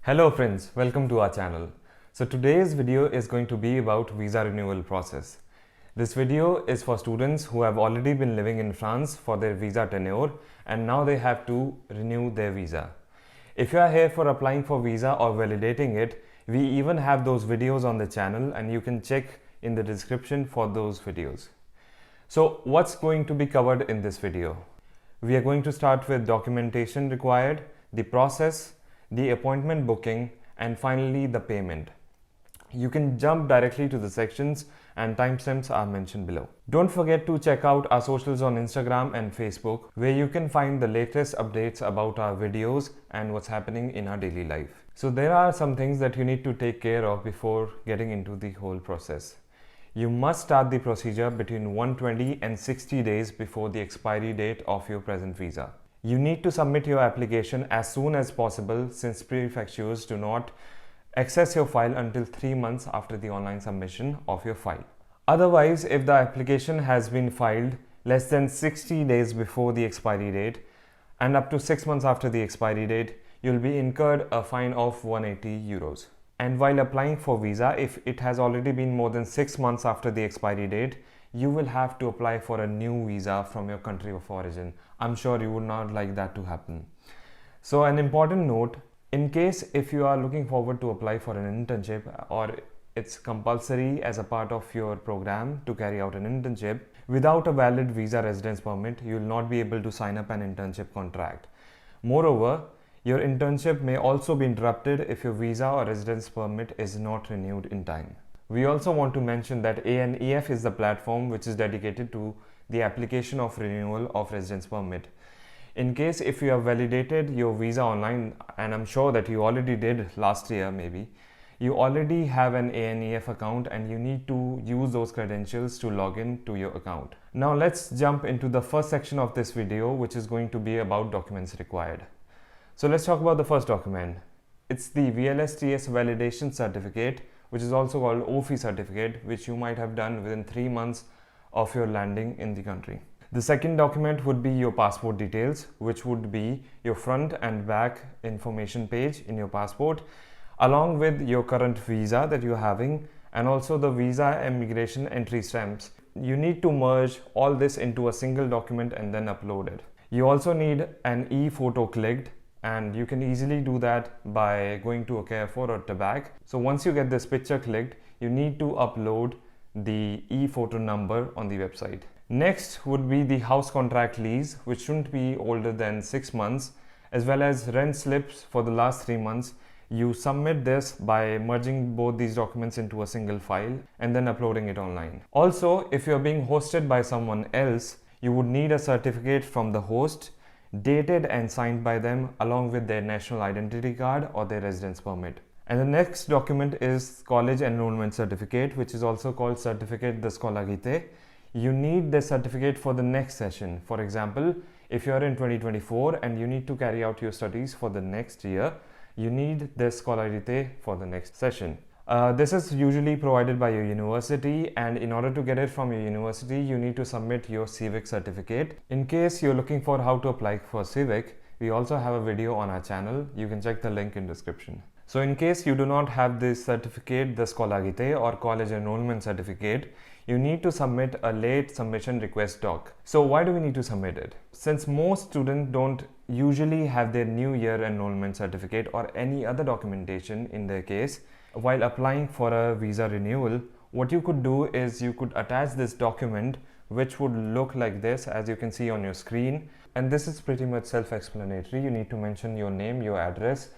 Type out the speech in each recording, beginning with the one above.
Hello friends, welcome to our channel. So today's video is going to be about visa renewal process. This video is for students who have already been living in France for their visa tenure and now they have to renew their visa. If you are here for applying for visa or validating it, we even have those videos on the channel and you can check in the description for those videos. So what's going to be covered in this video? We are going to start with documentation required, the process, the appointment booking, and finally the payment. You can jump directly to the sections and timestamps are mentioned below. Don't forget to check out our socials on Instagram and Facebook where you can find the latest updates about our videos and what's happening in our daily life. So there are some things that you need to take care of before getting into the whole process. You must start the procedure between 120 and 60 days before the expiry date of your present visa. You need to submit your application as soon as possible since prefectures do not access your file until 3 months after the online submission of your file. Otherwise, if the application has been filed less than 60 days before the expiry date and up to 6 months after the expiry date, you'll be incurred a fine of 180 euros. And while applying for visa, if it has already been more than 6 months after the expiry date, you will have to apply for a new visa from your country of origin. I'm sure you would not like that to happen. So an important note, in case if you are looking forward to apply for an internship or it's compulsory as a part of your program to carry out an internship, without a valid visa residence permit, you will not be able to sign up an internship contract. Moreover, your internship may also be interrupted if your visa or residence permit is not renewed in time. We also want to mention that ANEF is the platform which is dedicated to the application of renewal of residence permit. In case if you have validated your visa online, and I'm sure that you already did last year maybe, you already have an ANEF account and you need to use those credentials to log in to your account. Now let's jump into the first section of this video, which is going to be about documents required. So let's talk about the first document. It's the VLS-TS validation certificate, which is also called OFI certificate, which you might have done within 3 months of your landing in the country. The second document would be your passport details, which would be your front and back information page in your passport, along with your current visa that you're having, and also the visa immigration entry stamps. You need to merge all this into a single document and then upload it. You also need an e-photo clicked, and you can easily do that by going to a Carrefour or Tabac. So once you get this picture clicked, you need to upload the e-photo number on the website. Next would be the house contract lease, which shouldn't be older than 6 months, as well as rent slips for the last 3 months. You submit this by merging both these documents into a single file and then uploading it online. Also, if you're being hosted by someone else, you would need a certificate from the host, dated and signed by them along with their national identity card or their residence permit. And the next document is college enrollment certificate, which is also called certificate de scolarité. You need this certificate for the next session. For example, if you're in 2024 and you need to carry out your studies for the next year, you need this scolarité for the next session. This is usually provided by your university, and in order to get it from your university, you need to submit your civic certificate. In case you're looking for how to apply for civic, we also have a video on our channel. You can check the link in description. So in case you do not have this certificate, the scolarité or college enrollment certificate, you need to submit a late submission request doc. So why do we need to submit it? Since most students don't usually have their new year enrollment certificate or any other documentation in their case, while applying for a visa renewal, what you could do is you could attach this document, which would look like this, as you can see on your screen. And this is pretty much self-explanatory. You need to mention your name, your address,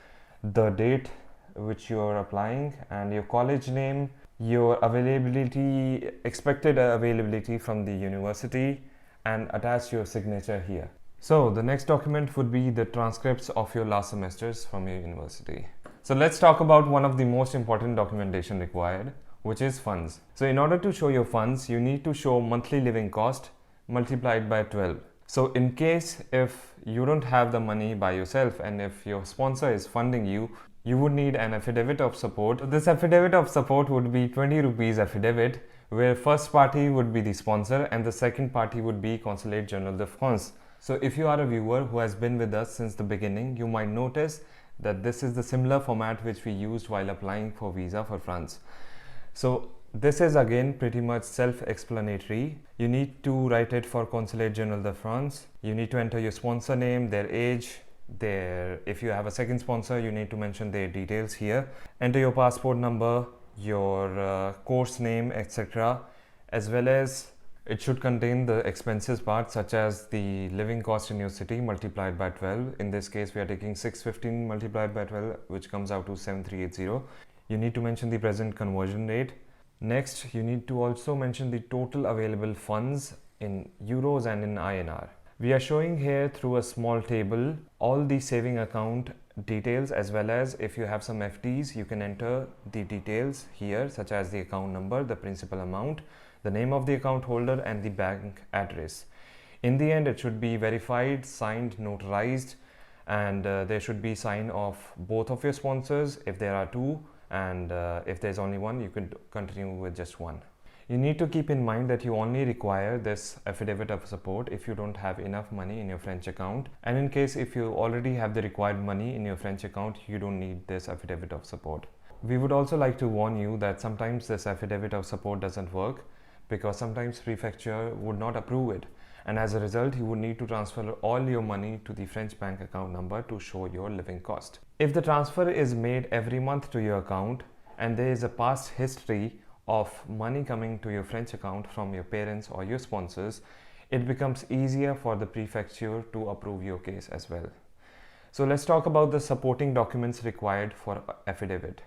the date which you are applying, and your college name, your availability, expected availability from the university, and attach your signature here. So the next document would be the transcripts of your last semesters from your university. So let's talk about one of the most important documentation required, which is funds. So in order to show your funds, you need to show monthly living cost multiplied by 12. So in case if you don't have the money by yourself and if your sponsor is funding you, you would need an affidavit of support. This affidavit of support would be 20 rupees affidavit, where first party would be the sponsor and the second party would be Consulate General de France. So if you are a viewer who has been with us since the beginning, you might notice that this is the similar format which we used while applying for visa for France. So this is again pretty much self-explanatory. You need to write it for Consulate General de France. You need to enter your sponsor name, their age, if you have a second sponsor, you need to mention their details here. Enter your passport number, your course name, etc. As well as it should contain the expenses part, such as the living cost in your city multiplied by 12. In this case, we are taking 615 multiplied by 12, which comes out to 7380. You need to mention the present conversion rate. Next, you need to also mention the total available funds in euros and in INR. We are showing here through a small table all the saving account details, as well as if you have some FDs, you can enter the details here, such as the account number, the principal amount, the name of the account holder, and the bank address. In the end, it should be verified, signed, notarized, and there should be sign of both of your sponsors if there are two, and if there's only one, you can continue with just one. You need to keep in mind that you only require this affidavit of support if you don't have enough money in your French account, and in case if you already have the required money in your French account, you don't need this affidavit of support. We would also like to warn you that sometimes this affidavit of support doesn't work, because sometimes prefecture would not approve it, and as a result you would need to transfer all your money to the French bank account number to show your living cost. If the transfer is made every month to your account and there is a past history of money coming to your French account from your parents or your sponsors, it becomes easier for the prefecture to approve your case as well. So let's talk about the supporting documents required for affidavit.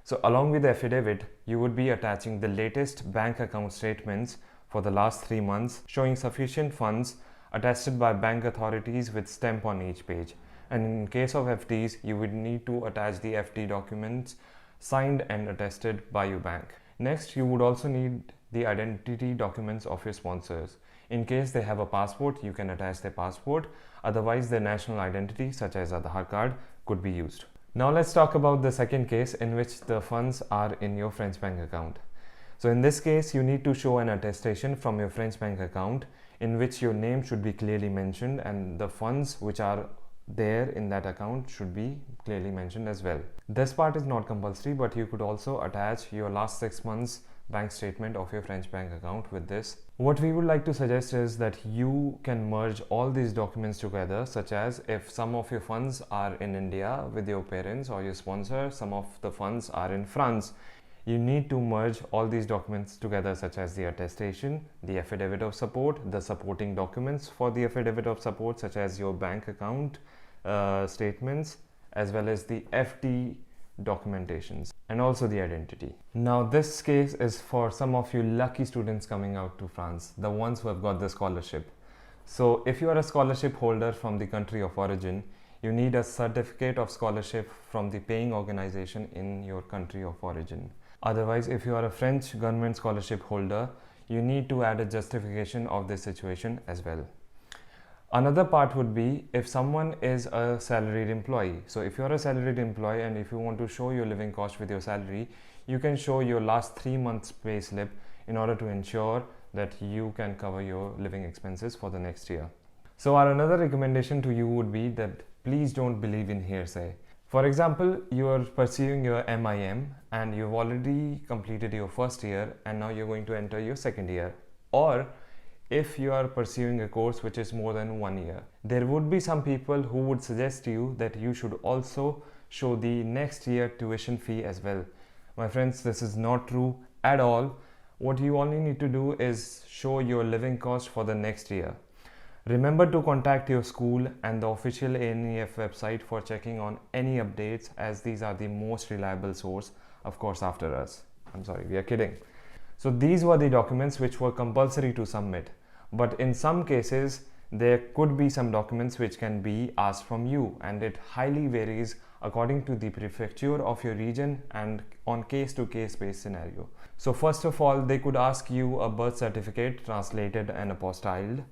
So along with the affidavit, you would be attaching the latest bank account statements for the last 3 months showing sufficient funds attested by bank authorities with stamp on each page. And in case of FDs, you would need to attach the FD documents signed and attested by your bank. Next, you would also need the identity documents of your sponsors. In case they have a passport, you can attach their passport. Otherwise, their national identity, such as Aadhaar card, could be used. Now let's talk about the second case in which the funds are in your French bank account. So in this case, you need to show an attestation from your French bank account in which your name should be clearly mentioned and the funds which are there in that account should be clearly mentioned as well. This part is not compulsory, but you could also attach your last 6 months bank statement of your French bank account with this. What we would like to suggest is that you can merge all these documents together, such as if some of your funds are in India with your parents or your sponsor, some of the funds are in France. You need to merge all these documents together, such as the attestation, the affidavit of support, the supporting documents for the affidavit of support, such as your bank account statements, as well as the FD documentations, and also the identity. Now this case is for some of you lucky students coming out to France, the ones who have got the scholarship. So if you are a scholarship holder from the country of origin, you need a certificate of scholarship from the paying organization in your country of origin. Otherwise, if you are a French government scholarship holder, you need to add a justification of this situation as well. Another part would be if someone is a salaried employee. So if you are a salaried employee and if you want to show your living cost with your salary, you can show your last 3 months pay slip in order to ensure that you can cover your living expenses for the next year. So our another recommendation to you would be that please don't believe in hearsay. For example, you are pursuing your MIM and you've already completed your first year and now you're going to enter your second year. Or if you are pursuing a course which is more than 1 year, there would be some people who would suggest to you that you should also show the next year tuition fee as well. My friends, this is not true at all. What you only need to do is show your living cost for the next year. Remember to contact your school and the official ANEF website for checking on any updates, as these are the most reliable source, of course after us. I'm sorry, we are kidding. So these were the documents which were compulsory to submit. But in some cases, there could be some documents which can be asked from you, and it highly varies according to the prefecture of your region and on case-to-case based scenario. So first of all, they could ask you a birth certificate translated and apostilled.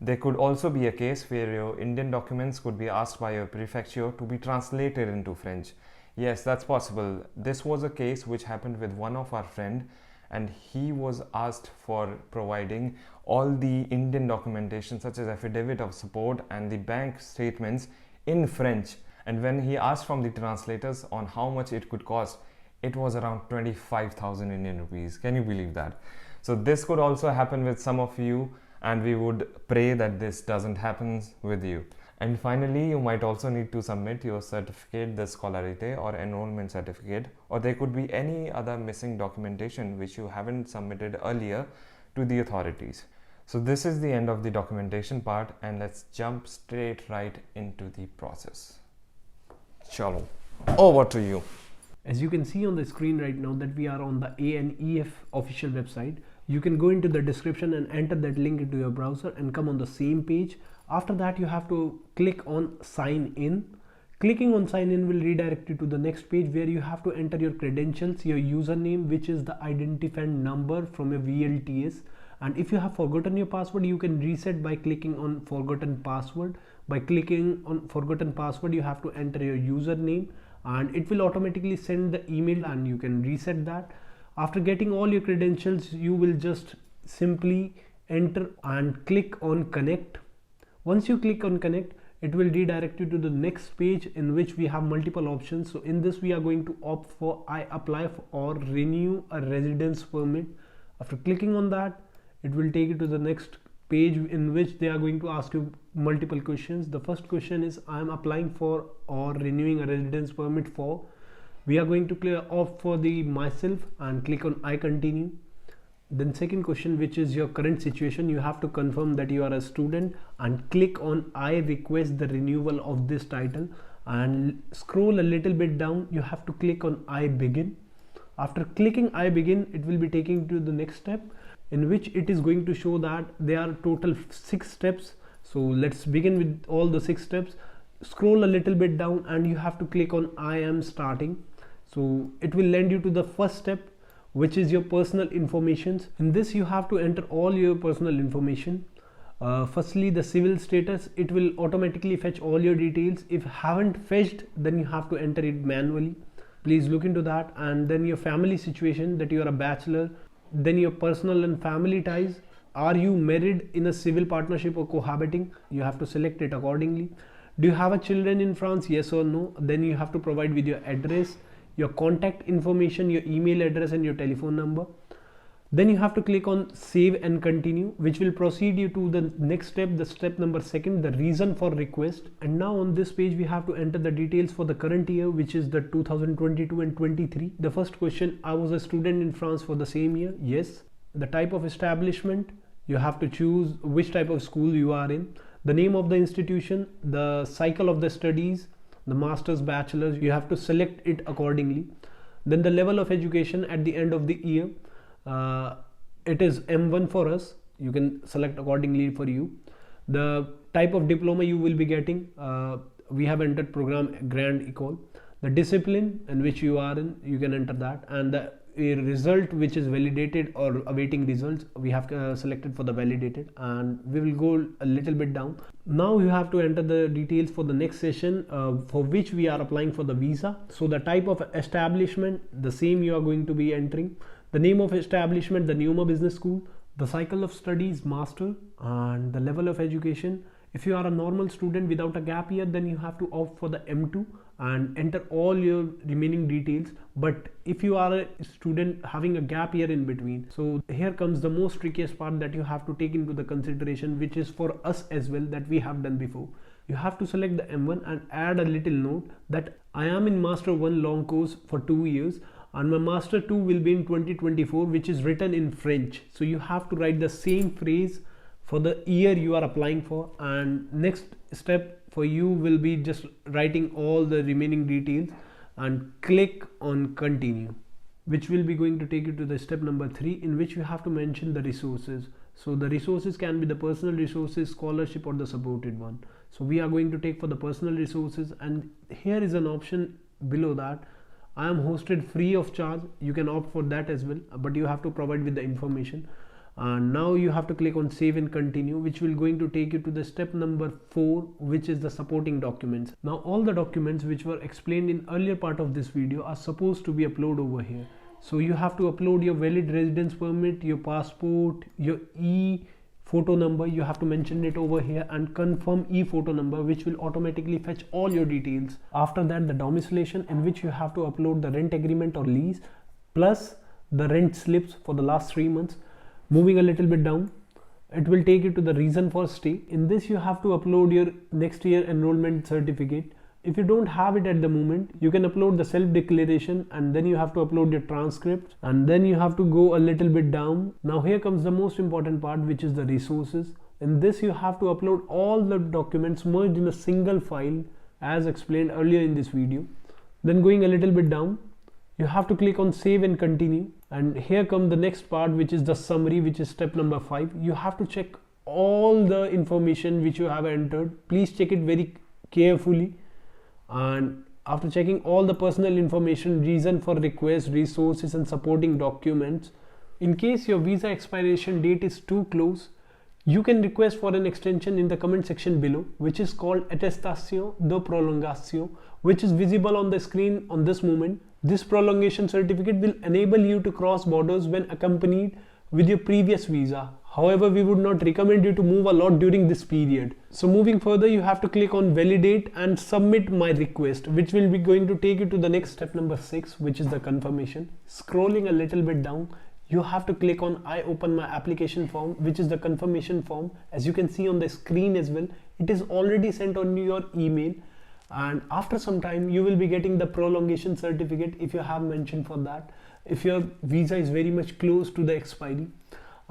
There could also be a case where your Indian documents could be asked by your prefecture to be translated into French. Yes, that's possible. This was a case which happened with one of our friends, and he was asked for providing all the Indian documentation such as affidavit of support and the bank statements in French, And when he asked from the translators on how much it could cost, it was around 25,000 Indian rupees. Can you believe that? So this could also happen with some of you, and we would pray that this doesn't happen with you. And finally, you might also need to submit your certificate de scolarité or enrollment certificate, or there could be any other missing documentation which you haven't submitted earlier to the authorities. So this is the end of the documentation part, and let's jump straight right into the process. Chalo, over to you. As you can see on the screen right now that we are on the ANEF official website. You can go into the description and enter that link into your browser and come on the same page. After that, you have to click on sign in. Clicking on sign in will redirect you to the next page where you have to enter your credentials, your username, which is the identifying number from a VLTS. And if you have forgotten your password, you can reset by clicking on forgotten password. By clicking on forgotten password, you have to enter your username and it will automatically send the email and you can reset that. After getting all your credentials, you will just simply enter and click on connect. Once you click on connect, it will redirect you to the next page in which we have multiple options. So in this, we are going to opt for I apply for or renew a residence permit. After clicking on that, it will take you to the next page in which they are going to ask you multiple questions. The first question is I am applying for or renewing a residence permit for. We are going to opt for the myself and click on I continue. Then second question, which is your current situation, you have to confirm that you are a student and click on I request the renewal of this title and scroll a little bit down. You have to click on I begin. After clicking I begin, it will be taking to the next step in which it is going to show that there are total 6 steps. So let's begin with all the 6 steps. Scroll a little bit down and you have to click on I am starting. So it will land you to the first step, which is your personal information. In this, you have to enter all your personal information. Firstly, the civil status, it will automatically fetch all your details. If haven't fetched, then you have to enter it manually. Please look into that. And then your family situation, that you are a bachelor. Then your personal and family ties. Are you married in a civil partnership or cohabiting? You have to select it accordingly. Do you have a children in France? Yes or no? Then you have to provide with your address, your contact information, your email address and your telephone number. Then you have to click on save and continue, which will proceed you to the next step, the step number 2, the reason for request. And now on this page, we have to enter the details for the current year, which is the 2022 and 23. The first question, I was a student in France for the same year. Yes. The type of establishment, you have to choose which type of school you are in. The name of the institution, the cycle of the studies, the master's, bachelor's, you have to select it accordingly. Then the level of education at the end of the year, it is M1 for us. You can select accordingly for you. The type of diploma you will be getting, we have entered program Grand Ecole. The discipline in which you are in, you can enter that. And the result which is validated or awaiting results, we have selected for the validated, and we will go a little bit down. Now you have to enter the details for the next session for which we are applying for the visa. So the type of establishment, the same you are going to be entering. The name of establishment, the Neoma Business School. The cycle of studies, master, and the level of education. If you are a normal student without a gap year, then you have to opt for the M2 and enter all your remaining details. But if you are a student having a gap year in between, so here comes the most trickiest part that you have to take into the consideration, which is for us as well, that we have done before. You have to select the M1 and add a little note that I am in Master 1 long course for 2 years and my Master 2 will be in 2024, which is written in French. So you have to write the same phrase for the year you are applying for, and next step for you will be just writing all the remaining details and click on continue, which will be going to take you to the step number 3, in which you have to mention the resources. So the resources can be the personal resources, scholarship, or the supported one. So we are going to take for the personal resources, and here is an option below that. I am hosted free of charge. You can opt for that as well, but you have to provide with the information. And now you have to click on save and continue, which will going to take you to the step number 4, which is the supporting documents. Now all the documents which were explained in earlier part of this video are supposed to be uploaded over here. So you have to upload your valid residence permit, your passport, your photo number, you have to mention it over here, and confirm e-photo number, which will automatically fetch all your details. After that, the domiciliation, in which you have to upload the rent agreement or lease plus the rent slips for the last 3 months. Moving a little bit down, it will take you to the reason for stay. In this, you have to upload your next year enrollment certificate. If you don't have it at the moment, you can upload the self declaration, and then you have to upload your transcript, and then you have to go a little bit down. Now here comes the most important part, which is the resources. In this, you have to upload all the documents merged in a single file as explained earlier in this video. Then going a little bit down, you have to click on save and continue, and here comes the next part, which is the summary, which is step number 5. You have to check all the information which you have entered. Please check it very carefully, and after checking all the personal information, reason for request, resources and supporting documents, in case your visa expiration date is too close, you can request for an extension in the comment section below, which is called attestation de prolongation, which is visible on the screen on this moment. This prolongation certificate will enable you to cross borders when accompanied with your previous visa. However, we would not recommend you to move a lot during this period. So moving further, you have to click on validate and submit my request, which will be going to take you to the next step number 6, which is the confirmation. Scrolling a little bit down, you have to click on I open my application form, which is the confirmation form. As you can see on the screen as well, it is already sent on your email, and after some time you will be getting the prolongation certificate if you have mentioned for that, if your visa is very much close to the expiry.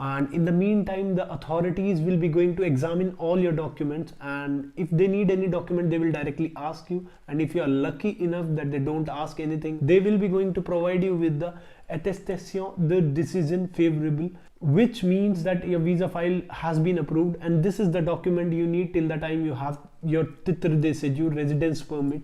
And in the meantime, the authorities will be going to examine all your documents, and if they need any document, they will directly ask you, and if you are lucky enough that they don't ask anything, they will be going to provide you with the attestation de décision favorable, which means that your visa file has been approved, and this is the document you need till the time you have your Titre de séjour residence permit.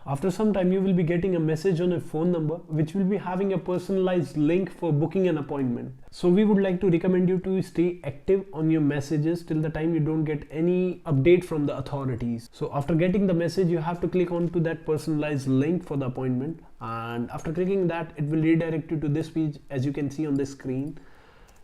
After some time, you will be getting a message on a phone number, which will be having a personalized link for booking an appointment. So we would like to recommend you to stay active on your messages till the time you don't get any update from the authorities. So after getting the message, you have to click on to that personalized link for the appointment, and after clicking that, it will redirect you to this page as you can see on the screen.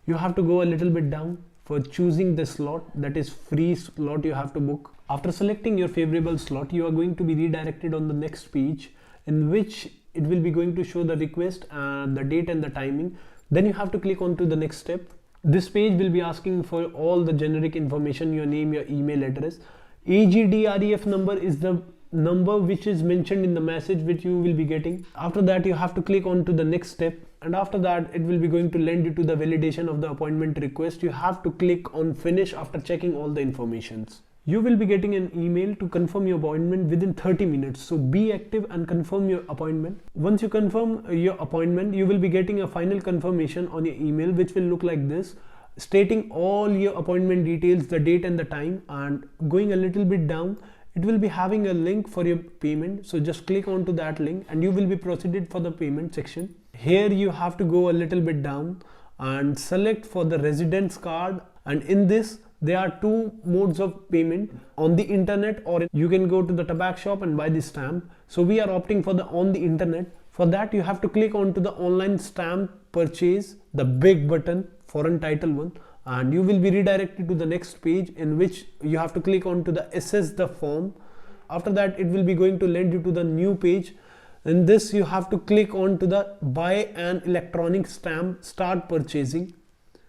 You have to go a little bit down for choosing the slot, that is free slot you have to book. After selecting your favorable slot, you are going to be redirected on the next page, in which it will be going to show the request and the date and the timing. Then you have to click on to the next step. This page will be asking for all the generic information, your name, your email address. AGDREF number is the number which is mentioned in the message which you will be getting. After that, you have to click on to the next step, and after that it will be going to lend you to the validation of the appointment request. You have to click on finish after checking all the informations. You will be getting an email to confirm your appointment within 30 minutes. So be active and confirm your appointment. Once you confirm your appointment, you will be getting a final confirmation on your email, which will look like this, stating all your appointment details, the date and the time. And going a little bit down, it will be having a link for your payment. So just click onto that link and you will be proceeded for the payment section. Here you have to go a little bit down and select for the residence card, and in this there are two modes of payment, on the internet, or you can go to the tobacco shop and buy the stamp. So we are opting for the on the internet. For that, you have to click onto the online stamp purchase, the big button, foreign title one, and you will be redirected to the next page, in which you have to click onto the assess the form. After that, it will be going to lend you to the new page. In this, you have to click on to the buy an electronic stamp, start purchasing,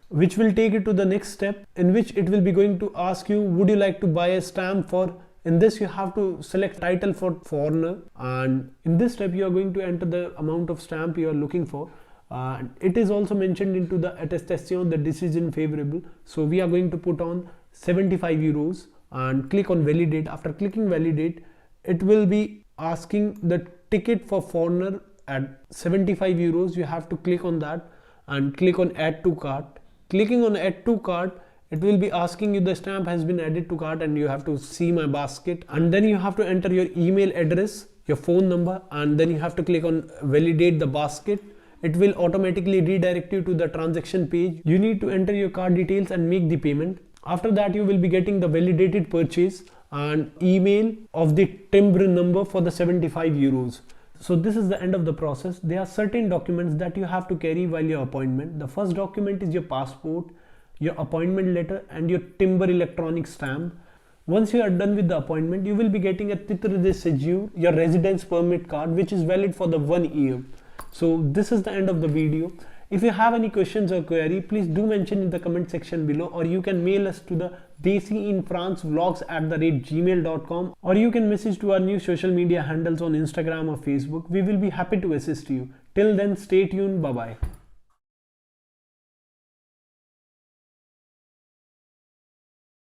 which will take you to the next step, in which it will be going to ask you, would you like to buy a stamp for? In this, you have to select title for foreigner, and in this step you are going to enter the amount of stamp you are looking for. It is also mentioned into the attestation the decision favorable, so we are going to put on 75 euros and click on validate. After clicking validate, it will be asking the ticket for foreigner at 75 euros. You have to click on that and click on add to cart. Clicking on add to cart, it will be asking you the stamp has been added to cart, and you have to see my basket, and then you have to enter your email address, your phone number, and then you have to click on validate the basket. It will automatically redirect you to the transaction page. You need to enter your card details and make the payment. After that, you will be getting the validated purchase and email of the timbre number for the 75 euros. So this is the end of the process. There are certain documents that you have to carry while your appointment. The first document is your passport, your appointment letter and your timbre electronic stamp. Once you are done with the appointment, you will be getting a Titre de séjour, your residence permit card, which is valid for the 1 year. So this is the end of the video. If you have any questions or query, please do mention in the comment section below, or you can mail us to the desiinfrancevlogs@gmail.com, or you can message to our new social media handles on Instagram or Facebook. We will be happy to assist you. Till then, stay tuned. Bye bye.